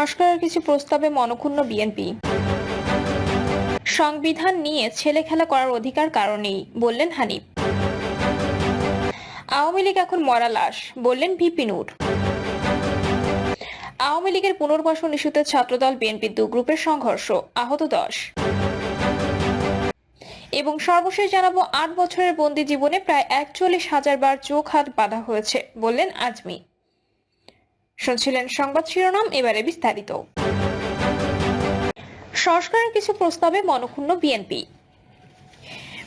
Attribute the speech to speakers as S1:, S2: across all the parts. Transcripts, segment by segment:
S1: সংস্কারের কিছু প্রস্তাবে মনক্ষুণ্ণ বিএনপি। সংবিধান নিয়ে ছেলেখেলা করার অধিকার কারণেই, বললেন হানিফ। আওয়ামী লীগ এখন মরা লাশ, বললেন ভিপি নূর। আওয়ামী লীগের পুনর্বাসন ইস্যুতে ছাত্রদল বিএনপির দু গ্রুপের সংঘর্ষ, আহত 10। এবং সর্বশেষ জানাবো, 8 বছরের বন্দি জীবনে প্রায় 41,000 বার চোখ হাত বাঁধা হয়েছে, বললেন আজমি। শুনছিলেন সংবাদ শিরোনাম, এবারে বিস্তারিত। সংস্কারের কিছু প্রস্তাবে মনক্ষুণ্ণ বিএনপি।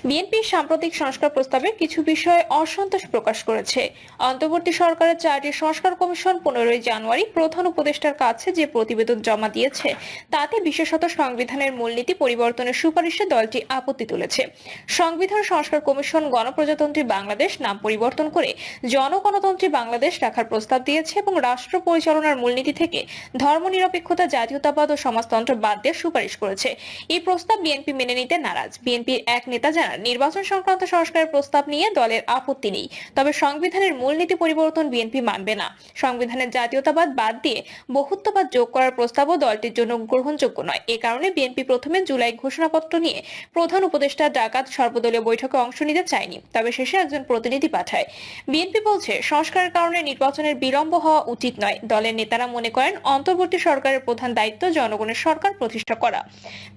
S1: বিএনপির সাম্প্রতিক সংস্কার প্রস্তাবের কিছু বিষয়ে অসন্তোষ প্রকাশ করেছে। অন্তর্বর্তী সরকারের 4টি সংস্কার কমিশন 15 জানুয়ারি প্রধান উপদেষ্টার কাছে যে প্রতিবেদন জমা দিয়েছে, তাতে বিশেষত সংবিধানের মূলনীতি পরিবর্তনের সুপারিশে দলটি আপত্তি তুলেছে। সংবিধান সংস্কার কমিশন গণপ্রজাতন্ত্রী বাংলাদেশ নাম পরিবর্তন করে জনগণতন্ত্রী বাংলাদেশ রাখার প্রস্তাব দিয়েছে এবং রাষ্ট্র পরিচালনার মূলনীতি থেকে ধর্মনিরপেক্ষতা, জাতীয়তাবাদ ও সমাজতন্ত্র বাদ দিয়ে সুপারিশ করেছে। এই প্রস্তাব বিএনপি মেনে নিতে নারাজ। বিএনপির এক নেতা জানান, নির্বাচন সংক্রান্ত সংস্কারের প্রস্তাব নিয়ে দলের আপত্তি নেই, তবে সংবিধানের মূলনীতি পরিবর্তন বিএনপি মানবে না। সংবিধানের জাতীয়তাবাদ বাদ দিয়ে বহুত্ববাদ যোগ করার প্রস্তাবও দলটির জন্য গ্রহণযোগ্য নয়। এ কারণে বিএনপি প্রথমে জুলাই ঘোষণাপত্র নিয়ে প্রধান উপদেষ্টা ডাকাত সর্বদলীয় বৈঠকে অংশ নিতে চায়নি, তবে শেষে একজন প্রতিনিধি পাঠায়। বিএনপি বলছে, সংস্কারের কারণে নির্বাচনের বিলম্ব হওয়া উচিত নয়। দলের নেতারা মনে করেন, অন্তর্বর্তী সরকারের প্রধান দায়িত্ব জনগণের সরকার প্রতিষ্ঠা করা।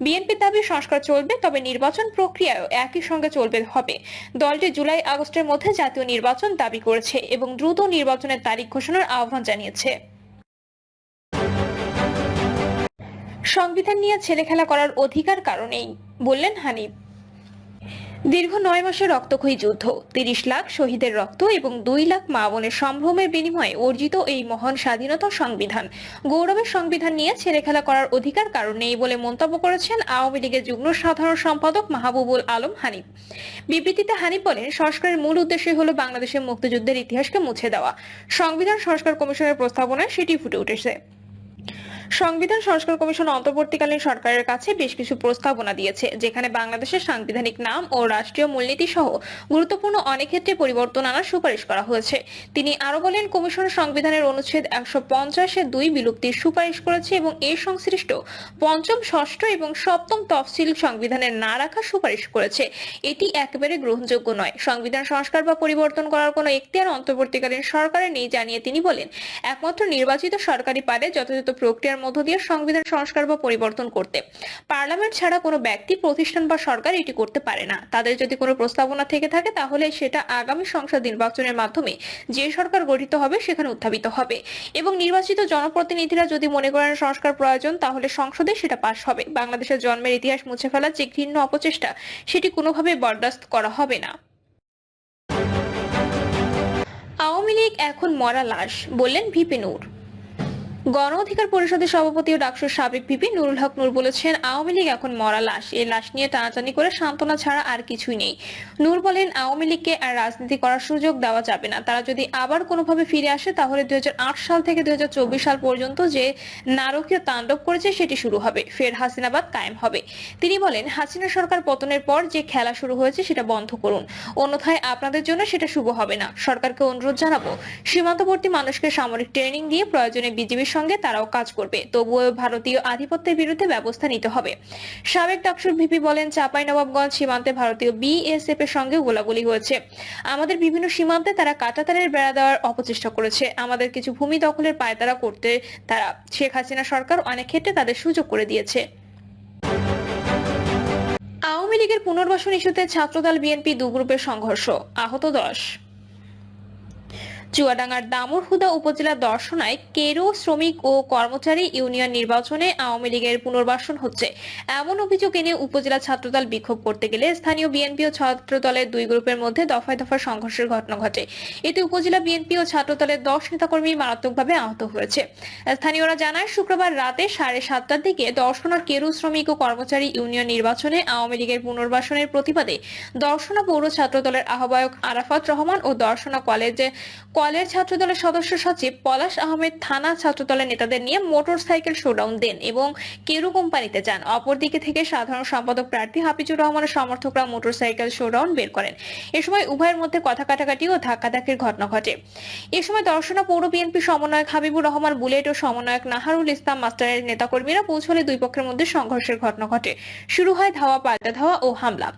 S1: বিএনপির দাবি, সংস্কার চলবে, তবে নির্বাচন প্রক্রিয়াও একই সঙ্গে চলবে হবে। দলটি জুলাই আগস্টের মধ্যে জাতীয় নির্বাচন দাবি করেছে এবং দ্রুত নির্বাচনের তারিখ ঘোষণার আহ্বান জানিয়েছে। সংবিধান নিয়ে ছেলেখেলা করার অধিকার কারণেই, বললেন হানিফ। দীর্ঘ 9 মাসের রক্তক্ষয়ী যুদ্ধ, 30 লাখ শহীদের রক্ত এবং 2 লাখ মা বোনের সম্ভ্রমের বিনিময়ে অর্জিত এই মহান স্বাধীনতা সংবিধান, গৌরবের সংবিধান নিয়ে ছেলেখেলা করার অধিকার কারণ নেই বলে মন্তব্য করেছেন আওয়ামী লীগের যুগ্ম সাধারণ সম্পাদক মাহবুবুল আলম হানিফ। বিবৃতিতে হানিফ বলেন, সংস্কারের মূল উদ্দেশ্যই হলো বাংলাদেশের মুক্তিযুদ্ধের ইতিহাসকে মুছে দেওয়া। সংবিধান সংস্কার কমিশনের প্রস্তাবনায় সেটি ফুটে উঠেছে। সংবিধান সংস্কার কমিশন অন্তর্বর্তীকালীন সরকারের কাছে বেশ কিছু প্রস্তাবনা দিয়েছে, যেখানে বাংলাদেশের সাংবিধানিক নাম ও রাষ্ট্রীয় মূলনীতি সহ গুরুত্বপূর্ণ অনেক ক্ষেত্রে পরিবর্তন আনার সুপারিশ করা হয়েছে। তিনি আরো বলেন, কমিশন সংবিধানের অনুচ্ছেদ 150-2 বিলুপ্তির সুপারিশ করেছে এবং এর সংশ্লিষ্ট 5ম, 6ষ্ঠ এবং 7ম তফসিল সংবিধানের না রাখার সুপারিশ করেছে। এটি একেবারে গ্রহণযোগ্য নয়। সংবিধান সংস্কার বা পরিবর্তন করার কোনো এখতিয়ার অন্তর্বর্তীকালীন সরকারের নেই জানিয়ে তিনি বলেন, একমাত্র নির্বাচিত সরকারই পারে যথাযথ প্রক্রিয়ার মধ্য দিয়ে সংবিধান সংস্কার বা পরিবর্তন করতে। পার্লামেন্ট ছাড়া কোনো ব্যক্তি, প্রতিষ্ঠান বা সরকার এটি করতে পারে না। তাদের যদি কোনো প্রস্তাবনা থেকে থাকে, তাহলে সেটা আগামী সংসদ নির্বাচনের মাধ্যমে যে সরকার গঠিত হবে সেখানে উত্থাপিত হবে এবং নির্বাচিত জনপ্রতিনিধিরা যদি মনে করেন সংস্কার প্রয়োজন, তাহলে সংসদে সেটা পাশ হবে। বাংলাদেশের জন্মের ইতিহাস মুছে ফেলার যে ঘৃণ্য অপচেষ্টা, সেটি কোনোভাবে বরদাস্ত করা হবে না। আওয়ামী লীগ এখন মরা লাশ, বললেন ভিপি নূর। গণ অধিকার পরিষদের সভাপতি ও ডাকসুর সাবেক ভিপি নুরুল হক নূর বলেছেন, আওয়ামী লীগ এখন মরা লাশ। এই লাশ নিয়ে টানাটানি করে সান্ত্বনা ছাড়া আর কিছুই নেই। নূর বলেন, আওয়ামী লীগকে আর রাজনীতি করার সুযোগ দেওয়া যাবে না। তারা যদি আবার কোনোভাবে ফিরে আসে, তাহলে 2008 সাল থেকে 2024 সাল পর্যন্ত যে নারকীয় তাণ্ডব করেছে সেটি শুরু হবে, ফের হাসিনাবাদ কায়েম হবে। তিনি বলেন, হাসিনা সরকার পতনের পর যে খেলা শুরু হয়েছে সেটা বন্ধ করুন, অন্যথায় আপনাদের জন্য সেটা শুভ হবে না। সরকারকে অনুরোধ জানাবো, সীমান্তবর্তী মানুষকে সামরিক ট্রেনিং দিয়ে প্রয়োজনে বিজিবির সঙ্গে তারাও কাজ করবে, তবুও ভারতীয় আধিপত্যের বিরুদ্ধে ব্যবস্থা নিতে হবে। সাবেক ডাকসুর ভিপি বলেন, চাঁপাইনবাবগঞ্জ সীমান্তে ভারতীয় বিএসএফ এর সঙ্গে গোলাগুলি হয়েছে। আমাদের বিভিন্ন সীমান্তে তারা কাঁটাতারের বেড়া দেওয়ার অপচেষ্টা করেছে। আমাদের কিছু ভূমি দখলের পায়তারা করতে তারা শেখ হাসিনা সরকার অনেক ক্ষেত্রে তাদের সুযোগ করে দিয়েছে। আওয়ামী লীগের পুনর্বাসন ইস্যুতে ছাত্রদল বিএনপি দু গ্রুপের সংঘর্ষ, আহত 10। চুয়াডাঙ্গার দামুড়হুদা উপজেলার দর্শনায় কেরু শ্রমিক ও কর্মচারী ইউনিয়ন নির্বাচনে আওয়ামী লীগের পুনর্বাসন হচ্ছে এমন অভিযোগ এনে উপজেলা ছাত্রদল বিক্ষোভ করতে গেলে স্থানীয় বিএনপি ও ছাত্রদলের দুই গ্রুপের মধ্যে দফায় দফায় সংঘর্ষের ঘটনা ঘটে। এতে উপজেলা বিএনপি ও ছাত্রদলের 10 নেতাকর্মী মারাত্মকভাবে আহত হয়েছে। স্থানীয়রা জানায়, শুক্রবার রাতে 7:30টার দিকে দর্শনা কেরু শ্রমিক ও কর্মচারী ইউনিয়ন নির্বাচনে আওয়ামী লীগের পুনর্বাসনের প্রতিবাদে দর্শনা পৌর ছাত্রদলের আহ্বায়ক আরাফাত রহমান ও দর্শনা কলের ছাত্রদলের সদস্য সচিব পলাশ আহমেদ থানা ছাত্রদলের নেতাদের নিয়ে মোটরসাইকেল শোডাউন দেন এবং কেরু কোম্পানিতে যান। অপরদিকে থেকে সাধারণ সম্পাদক প্রার্থী হাফিজুর রহমানের সমর্থকরা মোটরসাইকেল শোডাউন বের করেন। এ সময় উভয়ের মধ্যে কথা কাটাকাটি ও ধাক্কাধাক্কির ঘটনা ঘটে। এ সময় দর্শনা পৌর বিএনপি সমন্বয়ক হাবিবুর রহমান বুলেট ও সমন্বয়ক নাহারুল ইসলাম মাস্টারের নেতাকর্মীরা পৌঁছলে দুই পক্ষের মধ্যে সংঘর্ষের ঘটনা ঘটে। শুরু হয় ধাওয়া, পাল্টা ধাওয়া ও হামলা।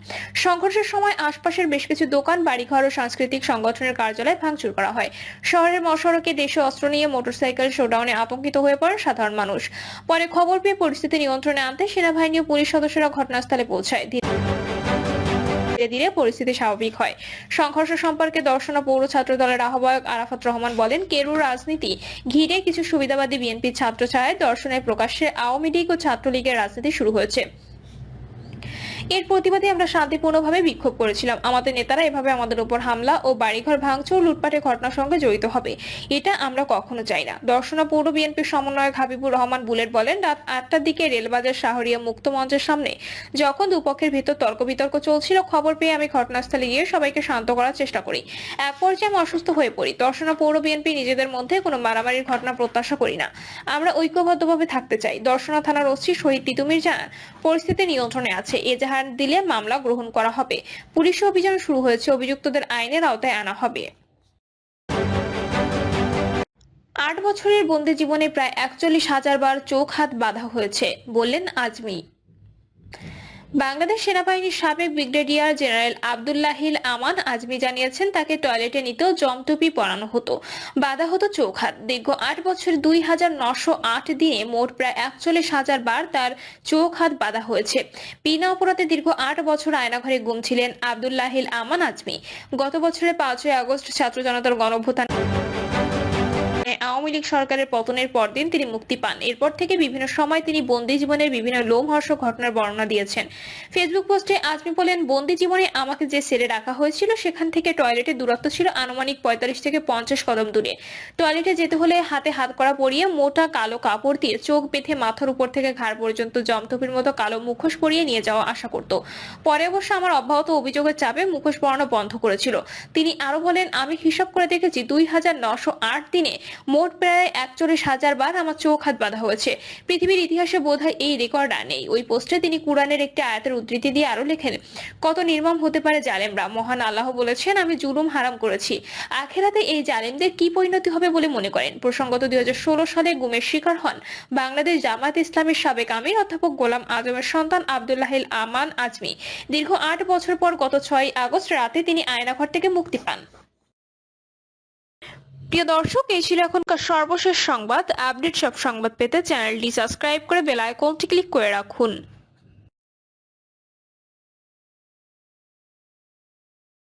S1: সংঘর্ষের সময় আশপাশের বেশ কিছু দোকান, বাড়িঘর ও সাংস্কৃতিক সংগঠনের কার্যালয় ভাঙচুর করা হয়। শহরের মহাসড়কে দেশীয় অস্ত্র নিয়ে মোটরসাইকেল শোডাউনে আতঙ্কিত হয়ে পড়েন সাধারণ মানুষ। পরে খবর পেয়ে পরিস্থিতি নিয়ন্ত্রণে আনতে সেনাবাহিনী ও পুলিশ সদস্যরা ঘটনাস্থলে পৌঁছায়। ধীরে ধীরে পরিস্থিতি স্বাভাবিক হয়। সংঘর্ষ সম্পর্কে দর্শনা পৌর ছাত্র দলের আহ্বায়ক আরাফাত রহমান বলেন, কেরুর রাজনীতি ঘিরে কিছু সুবিধাবাদী বিএনপি ছাত্র ছায়ায় দর্শনের প্রকাশ্যে আওয়ামী লীগ ও ছাত্রলীগের রাজনীতি শুরু হয়েছে। এর প্রতিবাদে আমরা শান্তিপূর্ণভাবে বিক্ষোভ করেছিলাম। আমাদের নেতারা এভাবে আমাদের উপর হামলা ও বাড়িঘর ভাঙচুর, লুটপাটের ঘটনার সঙ্গে জড়িত হবে, এটা আমরা কখনো চাই না। দর্শনা পৌর বিএনপির সমন্বয়ক হাবিবুর রহমান বুলেট বলেন, রাত 8টার দিকে রেলবাজার শাহরিয়া মুক্ত মঞ্চের সামনে যখন দুপক্ষের ভিতর তর্ক বিতর্ক চলছিল, খবর পেয়ে আমি ঘটনাস্থলে গিয়ে সবাইকে শান্ত করার চেষ্টা করি। এক পর্যায়ে আমি অসুস্থ হয়ে পড়ি। দর্শনা পৌর বিএনপি নিজেদের মধ্যে কোনো মারামারির ঘটনা প্রত্যাশা করি না। আমরা ঐক্যবদ্ধভাবে থাকতে চাই। দর্শনা থানার ওসি শহীদ তিতুমির জানান, পরিস্থিতি নিয়ন্ত্রণে আছে। এজাহার দিলে মামলা গ্রহণ করা হবে। পুলিশ অভিযান শুরু হয়েছে। অভিযুক্তদের আইনের আওতায় আনা হবে। 8 বছরের বন্দি জীবনে প্রায় 41,000 বার চোখ হাত বাঁধা হয়েছে বললেন আজমি। বাংলাদেশ সেনাবাহিনীর সাবেক ব্রিগেডিয়ার জেনারেল আব্দুল্লাহিল আমান আজমি জানিয়েছেন, তাকে টয়লেটে নিতেও জমটুপি পরানো হতো, বাঁধা হতো চোখ হাত। দীর্ঘ 8 বছর 2,908 দিনে মোট প্রায় 41,000 বার তার চোখ হাত বাঁধা হয়েছে। বিনা অপরাধে দীর্ঘ 8 বছর আয়নাঘরে গুম ছিলেন আব্দুল্লাহিল আমান আজমি। গত বছরের 5ই আগস্ট ছাত্র জনতার গণঅভ্যুত্থান আওয়ামী লীগ সরকারের পতনের পরদিন তিনি মুক্তি পান। এরপর থেকে বিভিন্ন সময় তিনি বন্দি জীবনের বিভিন্ন লোমহর্ষক ঘটনার বর্ণনা দিয়েছেন। ফেসবুক পোস্টে আজমি বলেন, বন্দি জীবনে আমাকে যে সেলে রাখা হয়েছিল সেখান থেকে টয়লেটের দূরত্ব ছিল আনুমানিক 45 থেকে 50 কদম দূরে। টয়লেটে যেতে হলে হাতে হাত কড়া পরিয়ে মোটা কালো কাপড় দিয়ে চোখ বেঁধে মাথার উপর থেকে ঘাড় পর্যন্ত জমটুপির মতো কালো মুখোশ পরিয়ে নিয়ে যাওয়া আশা করত। পরে অবশ্য আমার অব্যাহত অভিযোগের চাপে মুখোশ পরানো বন্ধ করেছিল। তিনি আরো বলেন, আমি হিসাব করে দেখেছি 2,908 দিনে মোট প্রায় 41,000 বার আমার চোখ হাত বাঁধা হয়েছে। পৃথিবীর ইতিহাসে বোধহয় এই রেকর্ড আর নেই। ওই পোস্টে তিনি কুরআনের একটি আয়াতের উদ্ধৃতি দিয়ে আরো লেখেন, কত নির্মম হতে পারে জালেমরা। মহান আল্লাহ বলেছেন, আমি জুলুম হারাম করেছি। আখিরাতে এই জালেমদের কি পরিণতি হবে বলে মনে করেন? প্রসঙ্গত 2016 সালে গুমের শিকার হন বাংলাদেশ জামায়াত ইসলামের সাবেক আমির অধ্যাপক গোলাম আজমের সন্তান আব্দুল্লাহিল আমান আজমি। দীর্ঘ 8 বছর পর গত 6 আগস্ট রাতে তিনি আয়নাঘর থেকে মুক্তি পান। প্রিয় দর্শক, এই ছিল এখনকার সর্বশেষ সংবাদ। আপডেট সব সংবাদ পেতে চ্যানেলটি সাবস্ক্রাইব করে বেল আইকনটি ক্লিক করে রাখুন।